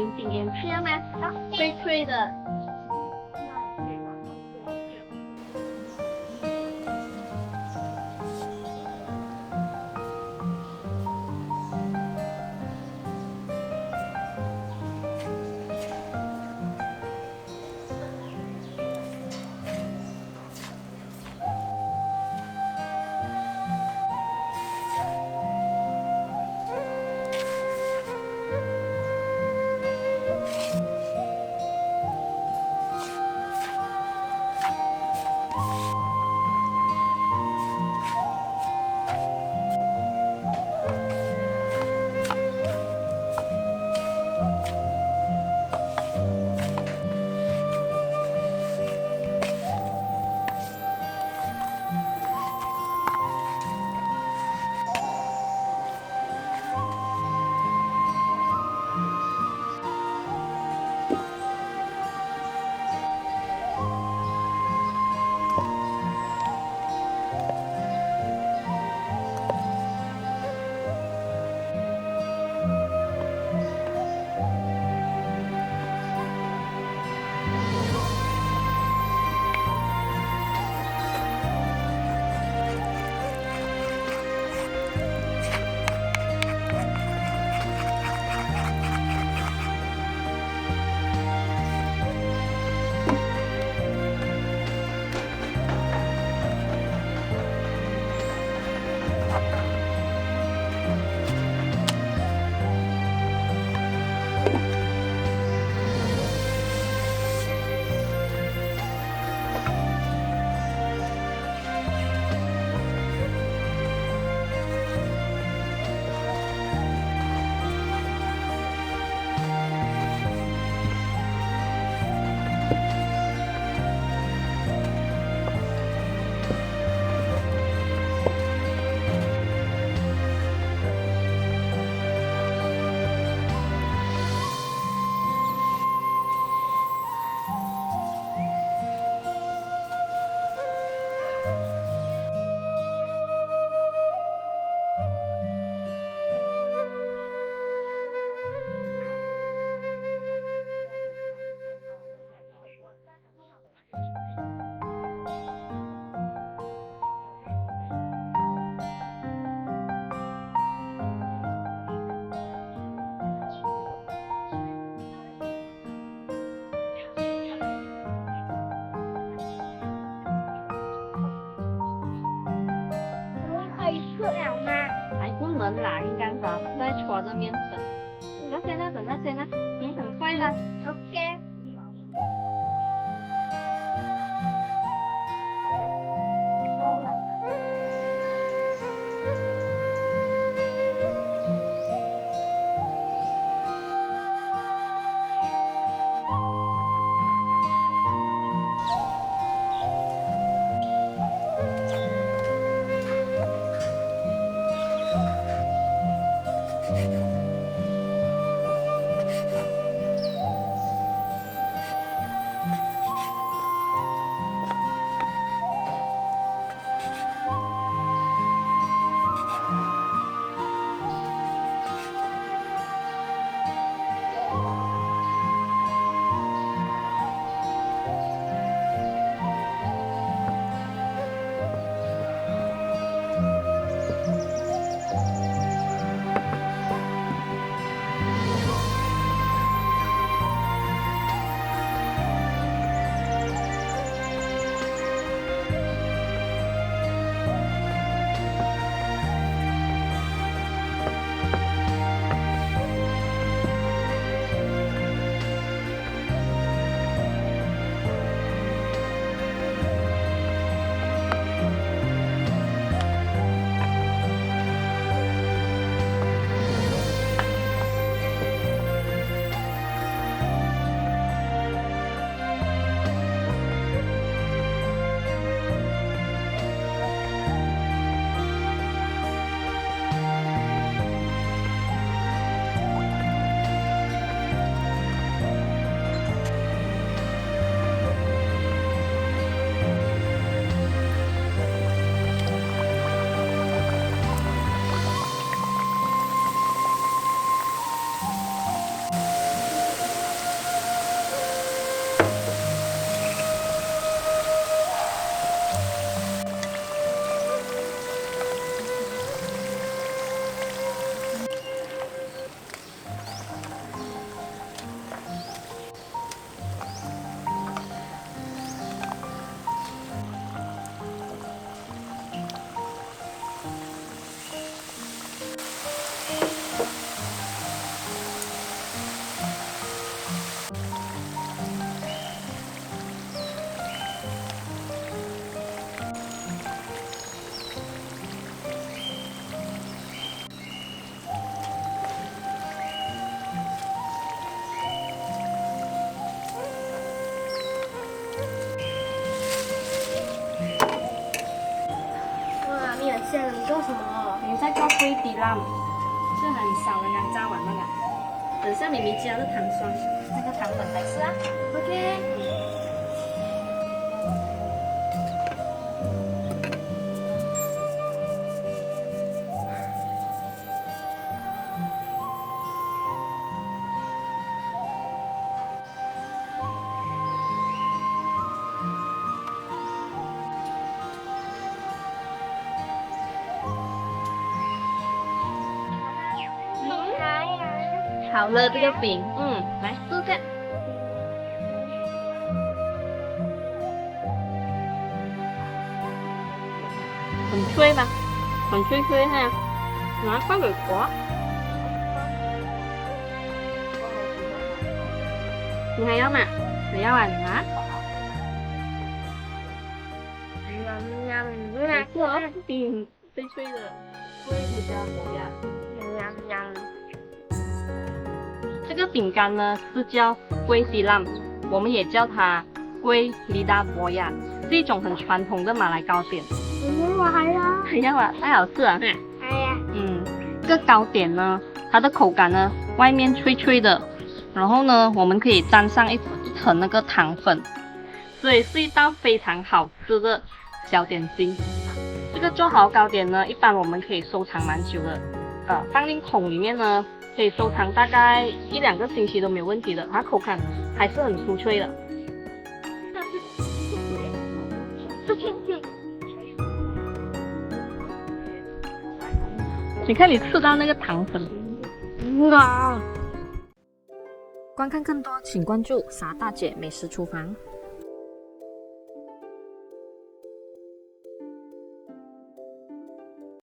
紧紧眼，吃了吗？脆脆的。可以吃了吗？还不能啦，应该是在戳着面等。那先呢，等那先呢，你很快的。OK。想你做什么？你在做龟底浪，是很少人家炸完那个。等下咪咪加了糖霜，那个糖粉来吃啊。OK。好了，这个饼，来试一下，很脆吧？很脆脆哈，拿快给裹。你还要吗？你要啊，你拿。是哦，饼脆脆的，会比较好呀。这个饼干呢是叫龟西浪，我们也叫它龟梨达博亚，是一种很传统的马来糕点。我还要。还要啊，太好吃了哈。哎呀。这个糕点呢，它的口感呢，外面脆脆的，然后呢，我们可以沾上一层那个糖粉，所以是一道非常好吃的小点心。这个做好糕点呢，一般我们可以收藏蛮久的，放进桶里面呢。可以收藏大概1-2个星期都没有问题的，它口感还是很酥脆的。你看你吃到那个糖粉，观看更多请关注傻大姐美食厨房。